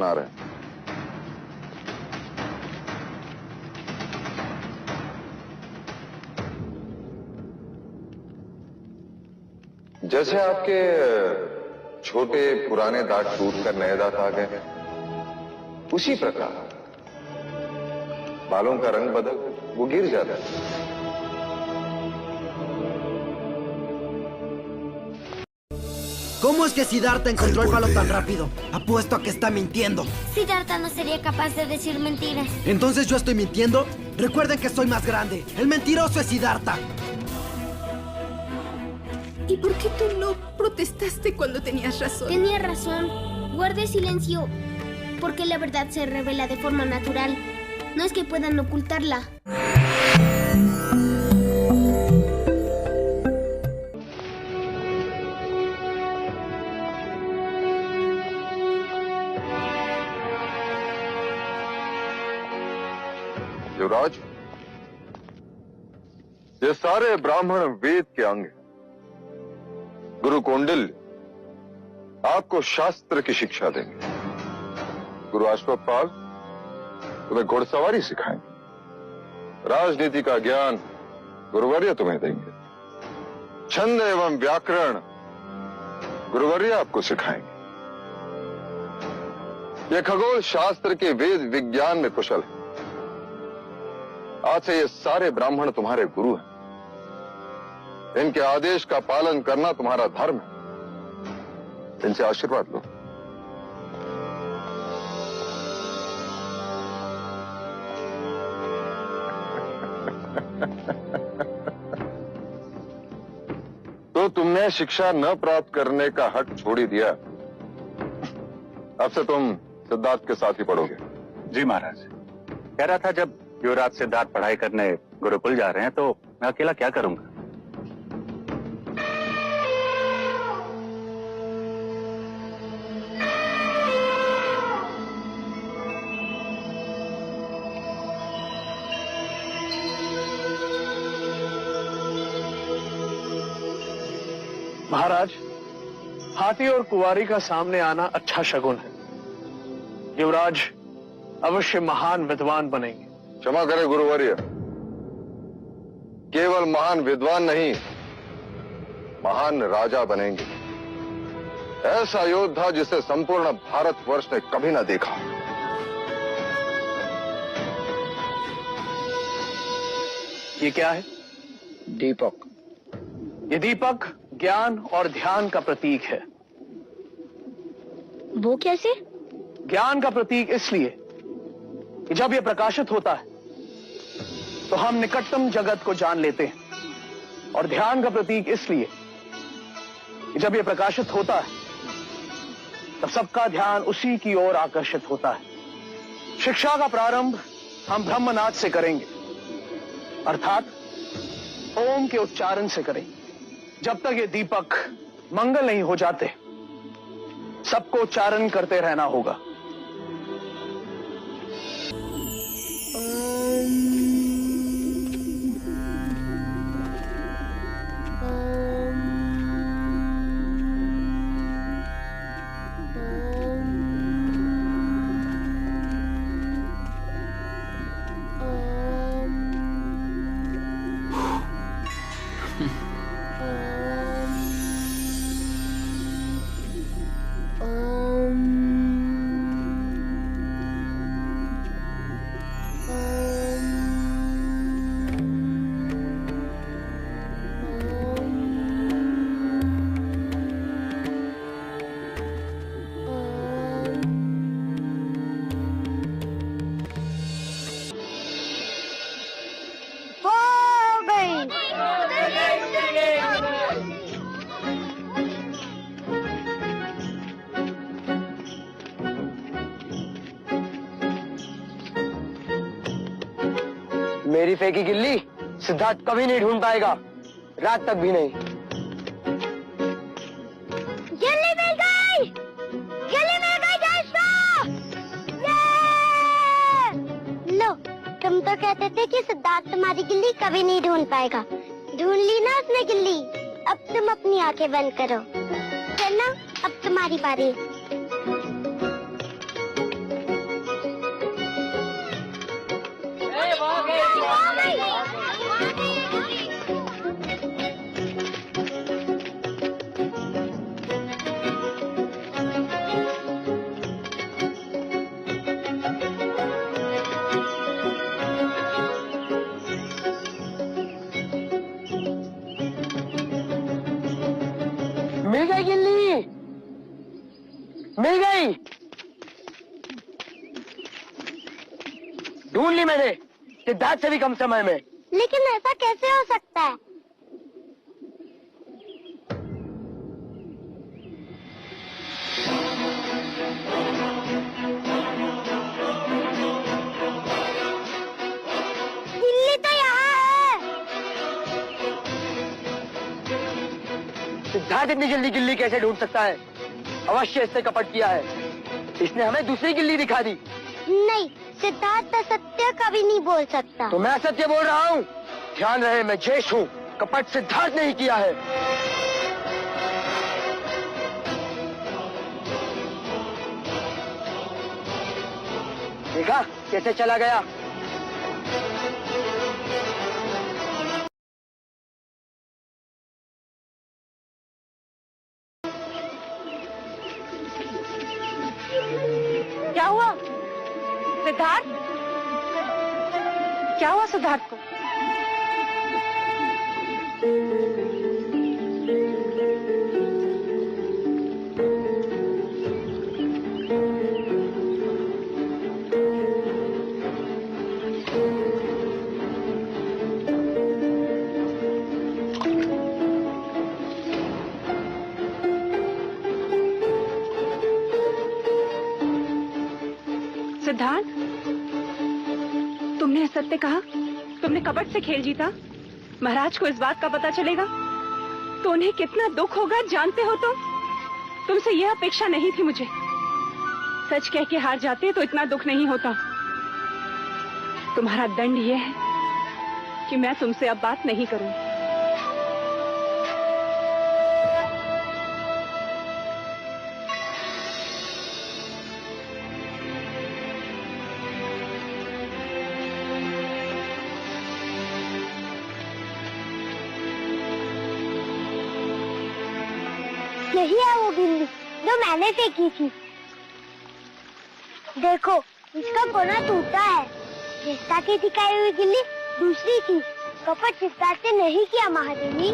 आ रहे हैं। जैसे आपके छोटे पुराने दांत टूट कर नए दांत आ गए, उसी प्रकार बालों का रंग बदल वो गिर जाता है। ¿Cómo es que Siddhartha encontró el palo tan rápido? Apuesto a que está mintiendo. Siddhartha no sería capaz de decir mentiras. ¿Entonces yo estoy mintiendo? Recuerden que soy más grande. El mentiroso es Siddhartha. ¿Y por qué tú no protestaste cuando tenías razón? Tenía razón. Guarde silencio, porque la verdad se revela de forma natural. No es que puedan ocultarla. युवराज, ये सारे ब्राह्मण वेद के अंग हैं। गुरु कौंडिल्य आपको शास्त्र की शिक्षा देंगे। गुरु अश्वपाल तुम्हें घुड़सवारी सिखाएंगे। राजनीति का ज्ञान गुरुवर्य तुम्हें देंगे। छंद एवं व्याकरण गुरुवर्य आपको सिखाएंगे। ये खगोल शास्त्र के वेद विज्ञान में कुशल है। आज से ये सारे ब्राह्मण तुम्हारे गुरु हैं। इनके आदेश का पालन करना तुम्हारा धर्म है। इनसे आशीर्वाद लो। तो तुमने शिक्षा न प्राप्त करने का हक छोड़ ही दिया। अब से तुम सिद्धार्थ के साथ ही पढ़ोगे। जी महाराज। कह रहा था जब युवराज सिद्धार्थ पढ़ाई करने गुरुकुल जा रहे हैं तो मैं अकेला क्या करूंगा। महाराज, हाथी और कुंवारी का सामने आना अच्छा शगुन है। युवराज अवश्य महान विद्वान बनेंगे। क्षमा करें गुरुवर्य, केवल महान विद्वान नहीं, महान राजा बनेंगे। ऐसा योद्धा जिसे संपूर्ण भारतवर्ष ने कभी ना देखा। ये क्या है? दीपक। ये दीपक ज्ञान और ध्यान का प्रतीक है। वो कैसे? ज्ञान का प्रतीक इसलिए कि जब यह प्रकाशित होता है तो हम निकटतम जगत को जान लेते हैं, और ध्यान का प्रतीक इसलिए कि जब यह प्रकाशित होता है तब सबका ध्यान उसी की ओर आकर्षित होता है। शिक्षा का प्रारंभ हम ब्रह्मनाद से करेंगे, अर्थात ओम के उच्चारण से करेंगे। जब तक ये दीपक मंगल नहीं हो जाते, सबको उच्चारण करते रहना होगा। मेरी फेंकी गिल्ली सिद्धार्थ कभी नहीं ढूंढ पाएगा, रात तक भी नहीं। गिल्ली मिल गई! गिल्ली मिल गई दोस्तों! ये! लो, तुम तो कहते थे कि सिद्धार्थ तुम्हारी गिल्ली कभी नहीं ढूंढ पाएगा। ढूंढ ली ना उसने गिल्ली। अब तुम अपनी आंखें बंद करो। चलना, अब तुम्हारी बारी। ढूंढ ली मैंने, सिद्धार्थ से भी कम समय में। लेकिन ऐसा कैसे हो सकता है? गिल्ली तो यहाँ है। सिद्धार्थ इतनी जल्दी गिल्ली कैसे ढूंढ सकता है? अवश्य इसने कपट किया है। इसने हमें दूसरी गिल्ली दिखा दी। नहीं, सिद्धार्थ असत्य कभी नहीं बोल सकता। तो मैं सत्य बोल रहा हूँ। ध्यान रहे, मैं जयेश हूँ, कपट सिद्धार्थ ने ही किया है। देखा कैसे चला गया? क्या हुआ सिद्धार्थ? क्या हुआ सिद्धार्थ को? सिद्धार्थ, तुमने असत्य कहा, तुमने कपट से खेल जीता। महाराज को इस बात का पता चलेगा तो उन्हें कितना दुख होगा, जानते हो तुम? तुमसे यह अपेक्षा नहीं थी मुझे। सच कह के हार जाते तो इतना दुख नहीं होता। तुम्हारा दंड यह है कि मैं तुमसे अब बात नहीं करूंगी। यही है वो गिल्ली जो मैंने फेंकी थी। देखो, इसका कोना टूटा है। जैसा की दिखाई हुई गिल्ली दूसरी थी। कपट सिद्धार्थ ने नहीं किया महादेवी।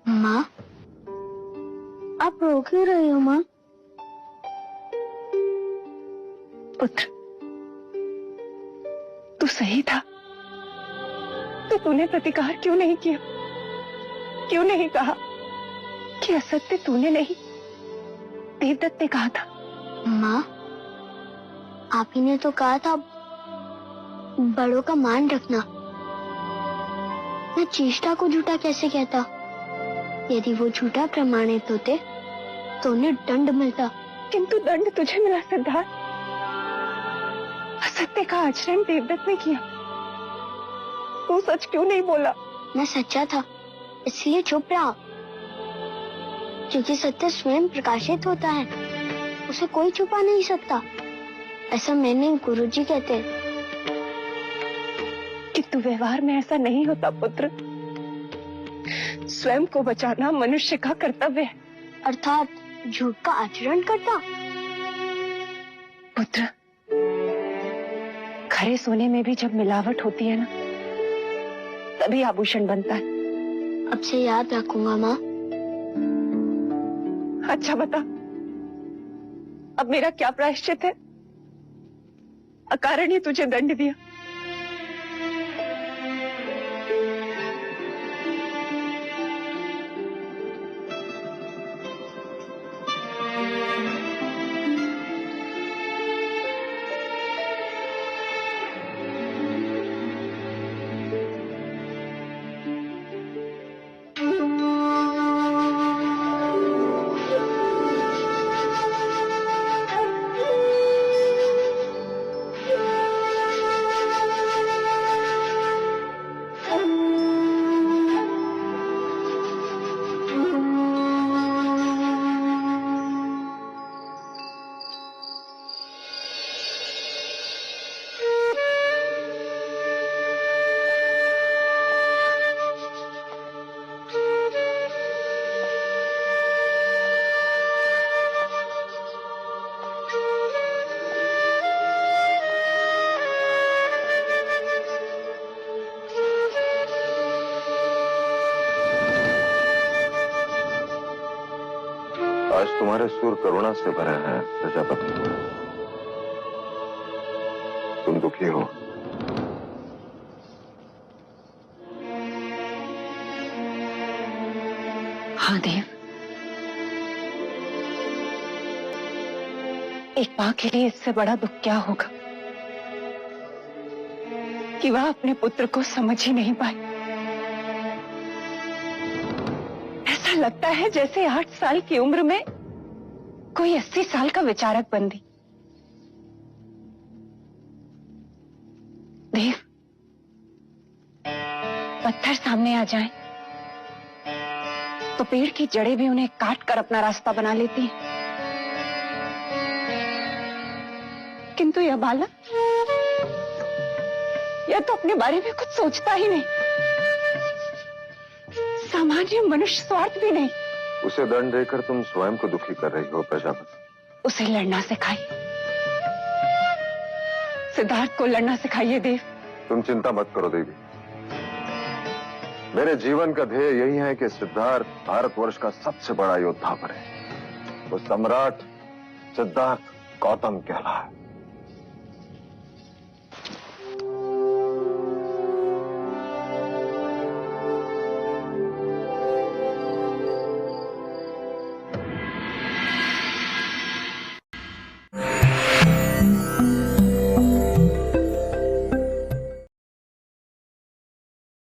माँ, आप रो क्यों रही हो माँ? पुत्र, तू सही था तो तूने प्रतिकार क्यों नहीं किया? क्यों नहीं कहा कि असत्य तूने नहीं, देवदत्त ने कहा था? माँ, आप ही ने तो कहा था बड़ों का मान रखना। मैं चेष्टा को झूठा कैसे कहता? यदि वो झूठा प्रमाणित होते तो उन्हें दंड मिलता। किंतु दंड तुझे मिला सिद्धार्थ। असत्य का आचरण देवदत्त ने किया। तू सच क्यों नहीं बोला? मैं सच्चा था इसलिए चुप रहा। क्योंकि सत्य स्वयं प्रकाशित होता है, उसे कोई छुपा नहीं सकता। ऐसा मैंने गुरुजी कहते हैं। किंतु व्यवहार में ऐसा नहीं होता पुत्र। स्वयं को बचाना मनुष्य का कर्तव्य है। अर्थात झूठ का आचरण करता। पुत्र, खरे सोने में भी जब मिलावट होती है ना, तभी आभूषण बनता है। अब से याद रखूंगा माँ। अच्छा बता, अब मेरा क्या प्रायश्चित है? अकारण ही तुझे दंड दिया। तुम्हारे सुर करुणा से भरे हैं प्रजापति। तुम दुखी हो। हाँ देव, एक मां के लिए इससे बड़ा दुख क्या होगा कि वह अपने पुत्र को समझ ही नहीं पाई। ऐसा लगता है जैसे 8 साल की उम्र में कोई 80 साल का विचारक बन दी। देव, पत्थर सामने आ जाएं, तो पेड़ की जड़ें भी उन्हें काट कर अपना रास्ता बना लेती हैं। किंतु यह बालक, यह तो अपने बारे में कुछ सोचता ही नहीं। सामान्य मनुष्य स्वार्थ भी नहीं। उसे दंड देकर तुम स्वयं को दुखी कर रही हो प्रजापति। उसे लड़ना सिखाइए, सिद्धार्थ को लड़ना सिखाइए देव। तुम चिंता मत करो देवी। मेरे जीवन का ध्येय यही है कि सिद्धार्थ भारतवर्ष का सबसे बड़ा योद्धा बने। वो सम्राट सिद्धार्थ गौतम कहलाए।